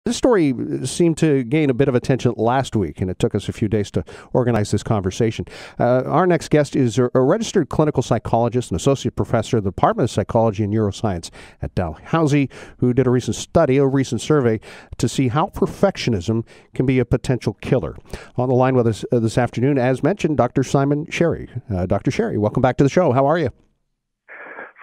This story seemed to gain a bit of attention last week, and it took us a few days to organize this conversation. Our next guest is a registered clinical psychologist and associate professor of the Department of Psychology and Neuroscience at Dalhousie, who did a recent survey, to see how perfectionism can be a potential killer. On the line with us this afternoon, as mentioned, Dr. Simon Sherry. Dr. Sherry, welcome back to the show. How are you?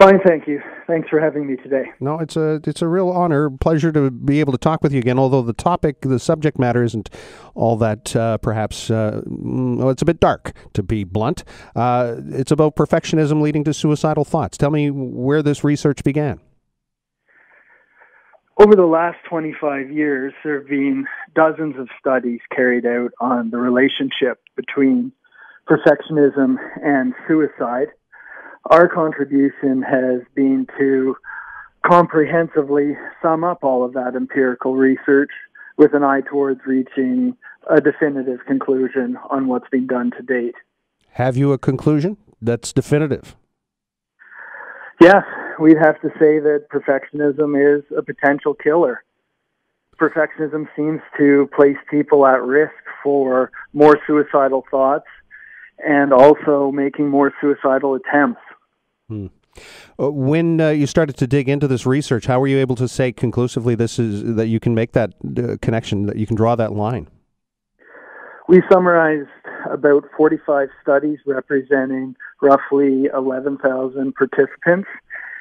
Fine, thank you. Thanks for having me today. No, it's a real honor, pleasure to be able to talk with you again, although the subject matter isn't all that, perhaps, it's a bit dark, to be blunt. It's about perfectionism leading to suicidal thoughts. Tell me where this research began. Over the last 25 years, there have been dozens of studies carried out on the relationship between perfectionism and suicide. Our contribution has been to comprehensively sum up all of that empirical research with an eye towards reaching a definitive conclusion on what's been done to date. Have you a conclusion that's definitive? Yes, we'd have to say that perfectionism is a potential killer. Perfectionism seems to place people at risk for more suicidal thoughts and also making more suicidal attempts. When you started to dig into this research, how were you able to say conclusively that you can make that connection, that you can draw that line? We summarized about 45 studies representing roughly 11,000 participants,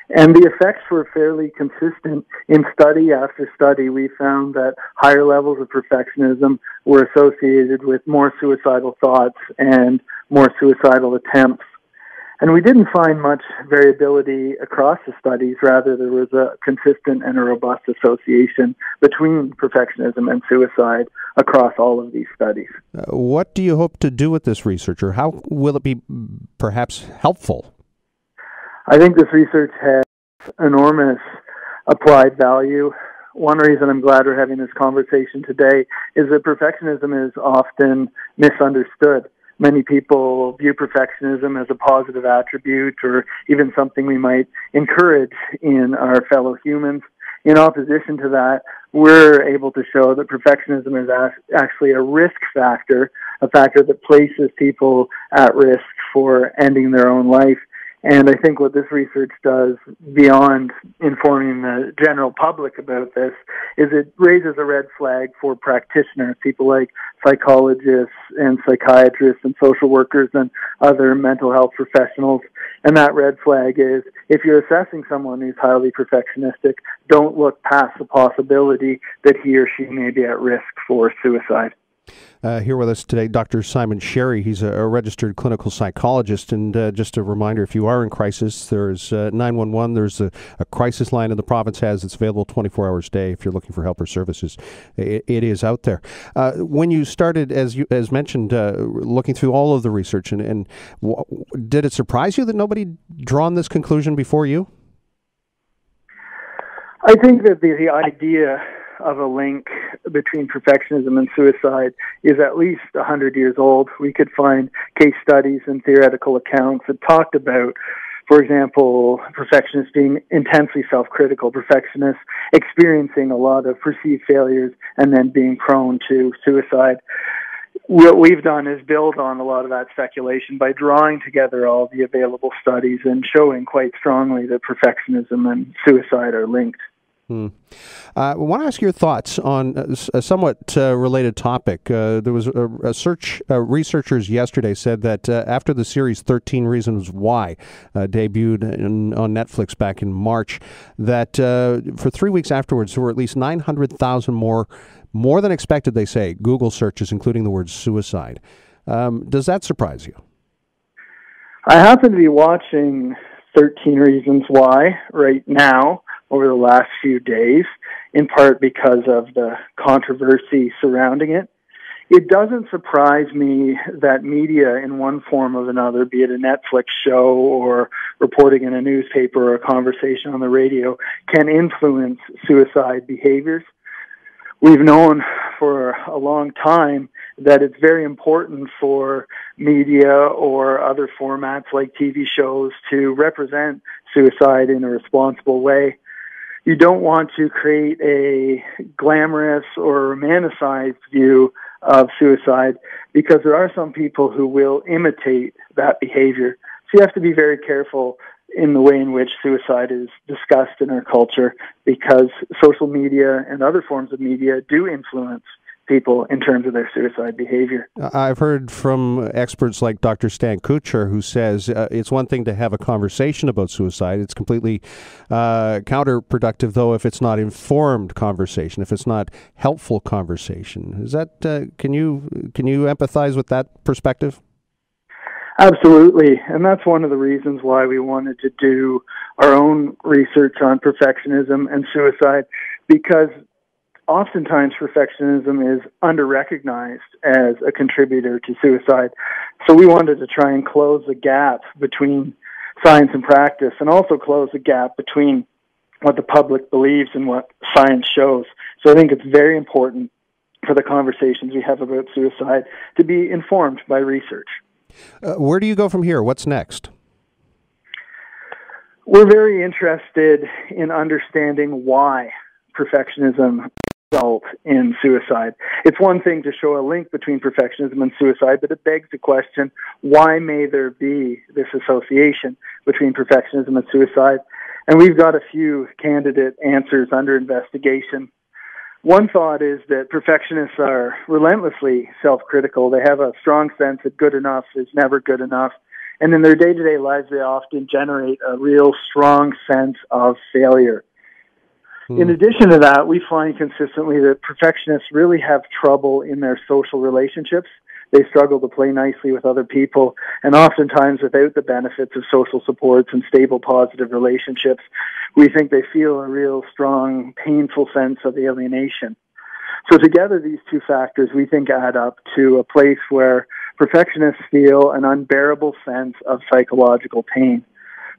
and the effects were fairly consistent. In study after study, we found that higher levels of perfectionism were associated with more suicidal thoughts and more suicidal attempts. And we didn't find much variability across the studies. Rather, there was a consistent and a robust association between perfectionism and suicide across all of these studies. What do you hope to do with this research, or how will it be perhaps helpful? I think this research has enormous applied value. One reason I'm glad we're having this conversation today is that perfectionism is often misunderstood. Many people view perfectionism as a positive attribute or even something we might encourage in our fellow humans. In opposition to that, we're able to show that perfectionism is actually a risk factor, a factor that places people at risk for ending their own life. And I think what this research does, beyond informing the general public about this, is it raises a red flag for practitioners, people like psychologists and psychiatrists and social workers and other mental health professionals. And that red flag is, if you're assessing someone who's highly perfectionistic, don't look past the possibility that he or she may be at risk for suicide. Here with us today, Dr. Simon Sherry. He's a registered clinical psychologist. And just a reminder, if you are in crisis, there's 911. There's a crisis line in the province has. It's available 24 hours a day if you're looking for help or services. It is out there. When you started, as mentioned, looking through all of the research, and did it surprise you that nobody drawn this conclusion before you? I think that the idea of a link between perfectionism and suicide is at least 100 years old. We could find case studies and theoretical accounts that talked about, for example, perfectionists being intensely self-critical, perfectionists experiencing a lot of perceived failures and then being prone to suicide. What we've done is build on a lot of that speculation by drawing together all the available studies and showing quite strongly that perfectionism and suicide are linked. I want to ask your thoughts on a somewhat related topic. There was researchers yesterday said that after the series 13 Reasons Why debuted on Netflix back in March, that for 3 weeks afterwards, there were at least 900,000 more than expected, they say, Google searches, including the word suicide. Does that surprise you? I happen to be watching 13 Reasons Why right now over the last few days, in part because of the controversy surrounding it. It doesn't surprise me that media in one form or another, be it a Netflix show or reporting in a newspaper or a conversation on the radio, can influence suicide behaviors. We've known for a long time that it's very important for media or other formats like TV shows to represent suicide in a responsible way. You don't want to create a glamorous or romanticized view of suicide because there are some people who will imitate that behavior. So you have to be very careful in the way in which suicide is discussed in our culture because social media and other forms of media do influence people in terms of their suicide behavior. I've heard from experts like Dr. Stan Kutcher who says it's one thing to have a conversation about suicide. It's completely counterproductive, though, if it's not informed conversation, if it's not helpful conversation. Is that can you empathize with that perspective? Absolutely, and that's one of the reasons why we wanted to do our own research on perfectionism and suicide, because oftentimes perfectionism is under-recognized as a contributor to suicide. So we wanted to try and close the gap between science and practice, and also close the gap between what the public believes and what science shows. So I think it's very important for the conversations we have about suicide to be informed by research. Where do you go from here? What's next? We're very interested in understanding why perfectionism results in suicide. It's one thing to show a link between perfectionism and suicide, but it begs the question, why may there be this association between perfectionism and suicide? And we've got a few candidate answers under investigation. One thought is that perfectionists are relentlessly self-critical. They have a strong sense that good enough is never good enough. And in their day-to-day lives, they often generate a real strong sense of failure. In addition to that, we find consistently that perfectionists really have trouble in their social relationships. They struggle to play nicely with other people, and oftentimes without the benefits of social supports and stable, positive relationships, we think they feel a real strong, painful sense of alienation. So together, these two factors, we think, add up to a place where perfectionists feel an unbearable sense of psychological pain.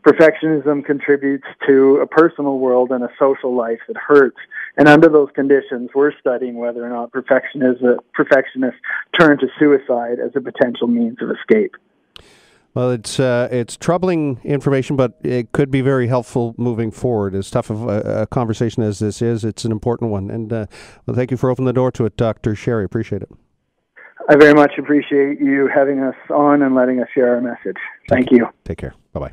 Perfectionism contributes to a personal world and a social life that hurts. And under those conditions, we're studying whether or not perfectionists turn to suicide as a potential means of escape. Well, it's troubling information, but it could be very helpful moving forward. As tough of a conversation as this is, it's an important one. And well, thank you for opening the door to it, Dr. Sherry. Appreciate it. I very much appreciate you having us on and letting us share our message. Thank you. Take care. Bye-bye.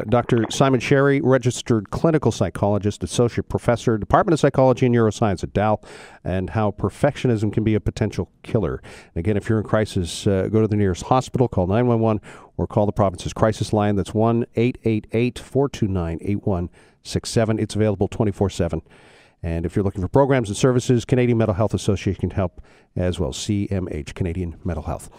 Dr. Simon Sherry, registered clinical psychologist, associate professor, Department of Psychology and Neuroscience at Dal, and how perfectionism can be a potential killer. And again, if you're in crisis, go to the nearest hospital, call 911, or call the province's crisis line. That's 1-888-429-8167. It's available 24/7. And if you're looking for programs and services, Canadian Mental Health Association can help as well. CMH, Canadian Mental Health.